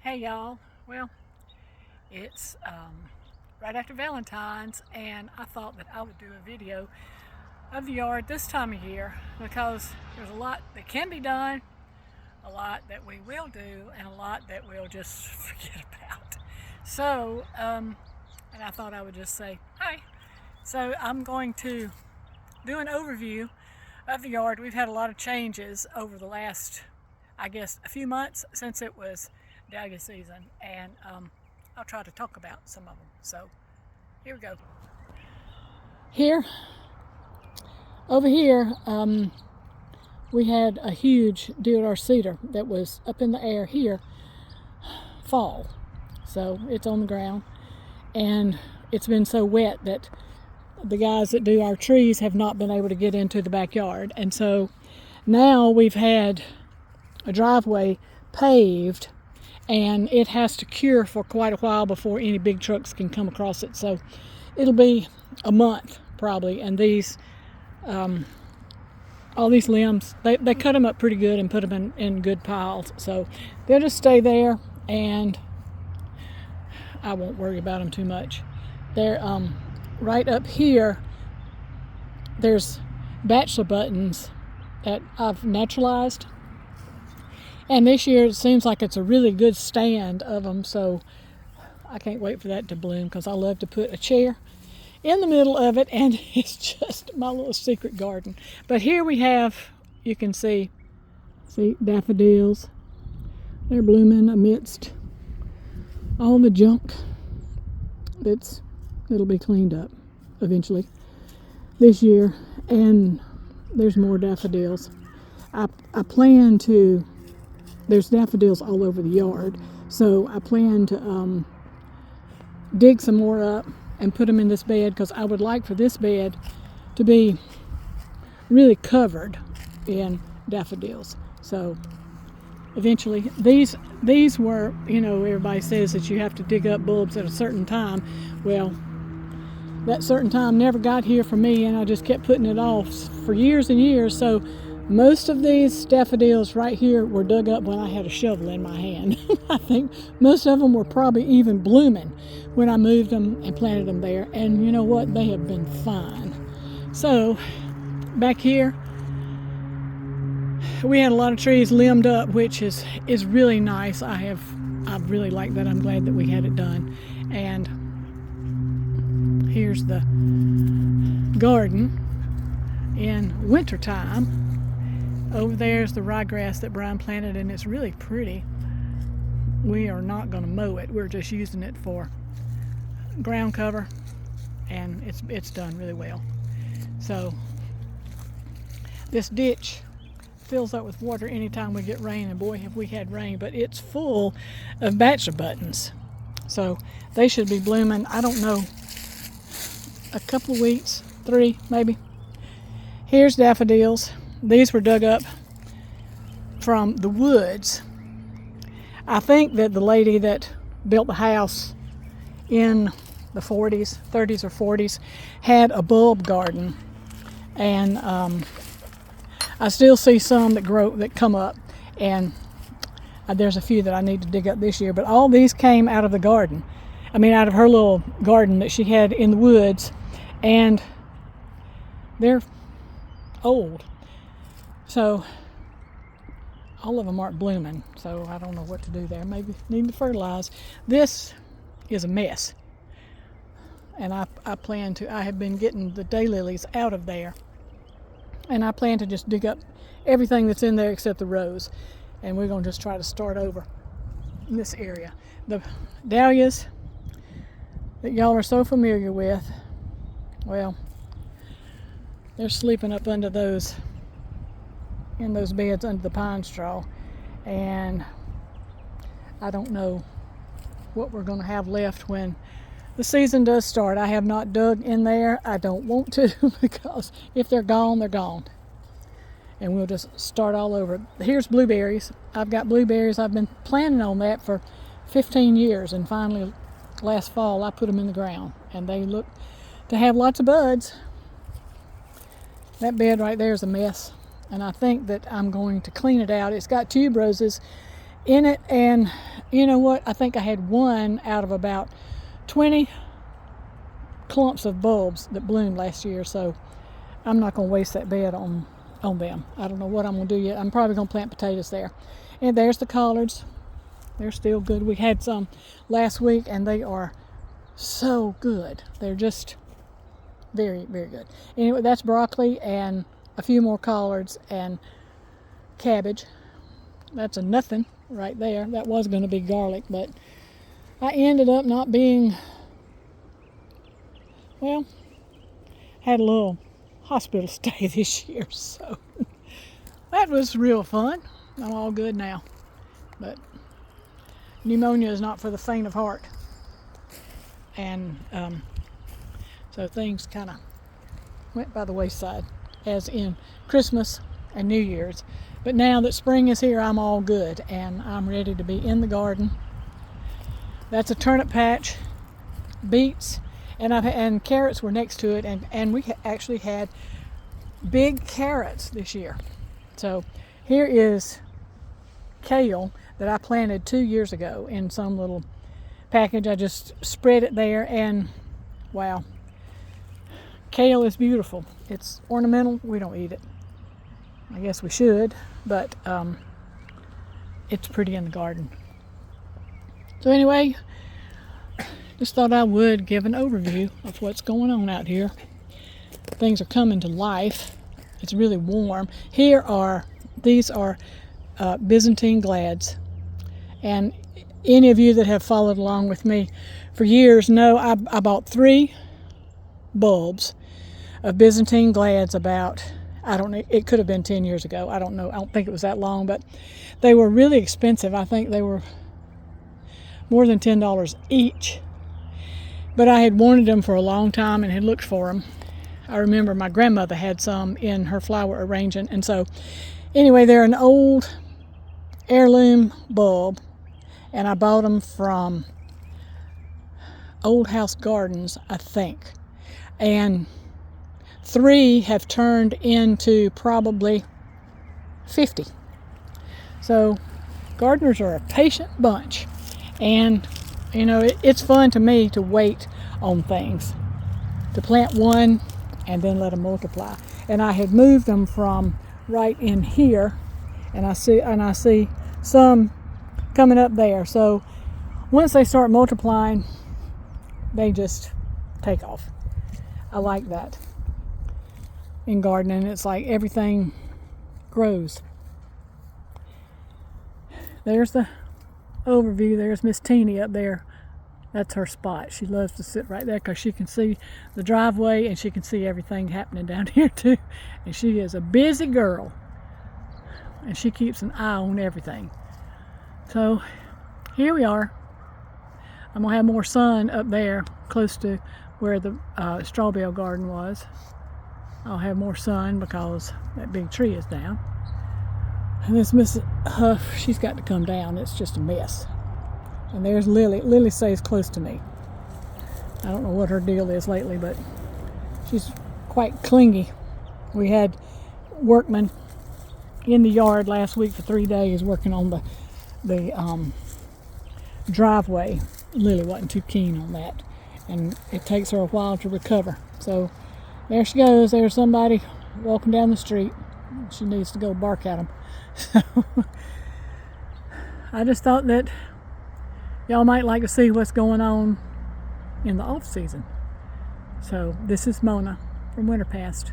Hey y'all, well, it's right after Valentine's, and I thought that I would do a video of the yard this time of year because there's a lot that can be done, a lot that we will do, and a lot that we'll just forget about. So, and I thought I would just say hi. So I'm going to do an overview of the yard. We've had a lot of changes over the last, I guess, a few months since it was dahlia season, and I'll try to talk about some of them. So here we go. Over here, we had a huge deodar cedar that was up in the air here fall. So it's on the ground, and it's been so wet that the guys that do our trees have not been able to get into the backyard. And so now we've had a driveway paved, and it has to cure for quite a while before any big trucks can come across it. So it'll be a month probably, and these all these limbs, they cut them up pretty good and put them in good piles, so they'll just stay there, and I won't worry about them too much. They're right up here, there's bachelor buttons that I've naturalized. And this year it seems like it's a really good stand of them, so I can't wait for that to bloom because I love to put a chair in the middle of it, and it's just my little secret garden. But here we have, you can see daffodils. They're blooming amidst all the junk it'll be cleaned up eventually this year. And there's more daffodils. I plan to, there's daffodils all over the yard, so I plan to dig some more up and put them in this bed, because I would like for this bed to be really covered in daffodils. So eventually, these were, everybody says that you have to dig up bulbs at a certain time. Well, that certain time never got here for me, and I just kept putting it off for years and years. So most of these daffodils right here were dug up when I had a shovel in my hand. I think most of them were probably even blooming when I moved them and planted them there. And you know what? They have been fine. So back here, we had a lot of trees limbed up, which is really nice. I really like that. I'm glad that we had it done. And here's the garden in wintertime. Over there's the ryegrass that Brian planted, and it's really pretty. We are not going to mow it. We're just using it for ground cover, and it's done really well. So this ditch fills up with water anytime we get rain, and boy have we had rain, but it's full of bachelor buttons. So they should be blooming, I don't know, a couple of weeks, 3 maybe. Here's daffodils. These were dug up from the woods. I think that the lady that built the house in the 30s or 40s had a bulb garden, and I still see some that come up, and there's a few that I need to dig up this year. But all these came out of the garden. I mean, out of her little garden that she had in the woods, and they're old. So all of them aren't blooming, so I don't know what to do there. Maybe need to fertilize. This is a mess, and I have been getting the daylilies out of there, and I plan to just dig up everything that's in there except the rose, and we're going to just try to start over in this area. The dahlias that y'all are so familiar with, well, they're sleeping up under those, in those beds under the pine straw, and I don't know what we're going to have left when the season does start. I have not dug in there. I don't want to because if they're gone, they're gone, and we'll just start all over. Here's blueberries. I've got blueberries. I've been planning on that for 15 years, and finally last fall I put them in the ground, and they look to have lots of buds. That bed right there is a mess, and I think that I'm going to clean it out. It's got tuberoses in it, and you know what? I think I had one out of about 20 clumps of bulbs that bloomed last year, so I'm not going to waste that bed on them. I don't know what I'm going to do yet. I'm probably going to plant potatoes there. And there's the collards. They're still good. We had some last week, and they are so good. They're just very, very good. Anyway, that's broccoli and a few more collards and cabbage. That's a nothing right there. That was going to be garlic, but I ended up not being, well, had a little hospital stay this year, so that was real fun. I'm all good now, but pneumonia is not for the faint of heart, and so things kind of went by the wayside, as in Christmas and New Year's. But now that spring is here, I'm all good, and I'm ready to be in the garden. That's a turnip patch, beets, and carrots were next to it, and we actually had big carrots this year. So here is kale that I planted 2 years ago in some little package. I just spread it there, and wow, kale is beautiful. It's ornamental. We don't eat it. I guess we should, but it's pretty in the garden. So anyway, just thought I would give an overview of what's going on out here. Things are coming to life. It's really warm. These are Byzantine glads, and any of you that have followed along with me for years know I bought 3 bulbs of Byzantine glads about, I don't know, it could have been 10 years ago. I don't know. I don't think it was that long, but they were really expensive. I think they were more than $10 each. But I had wanted them for a long time and had looked for them. I remember my grandmother had some in her flower arrangement. And so anyway, they're an old heirloom bulb, and I bought them from Old House Gardens, I think. And 3 have turned into probably 50. So gardeners are a patient bunch. And you know, it's fun to me to wait on things, to plant one and then let them multiply. And I had moved them from right in here, and I see some coming up there. So once they start multiplying, they just take off. I like that in gardening. It's like everything grows. There's the overview. There's Miss Teeny up there. That's her spot. She loves to sit right there because she can see the driveway and she can see everything happening down here too. And she is a busy girl, and she keeps an eye on everything. So here we are. I'm gonna have more sun up there close to where the strawberry garden was. I'll have more sun because that big tree is down. And this Miss Huff, she's got to come down. It's just a mess. And there's Lily. Lily stays close to me. I don't know what her deal is lately, but she's quite clingy. We had workmen in the yard last week for 3 days working on the driveway. Lily wasn't too keen on that, and it takes her a while to recover. So there she goes. There's somebody walking down the street. She needs to go bark at them. So I just thought that y'all might like to see what's going on in the off season. So this is Mona from Winterpast.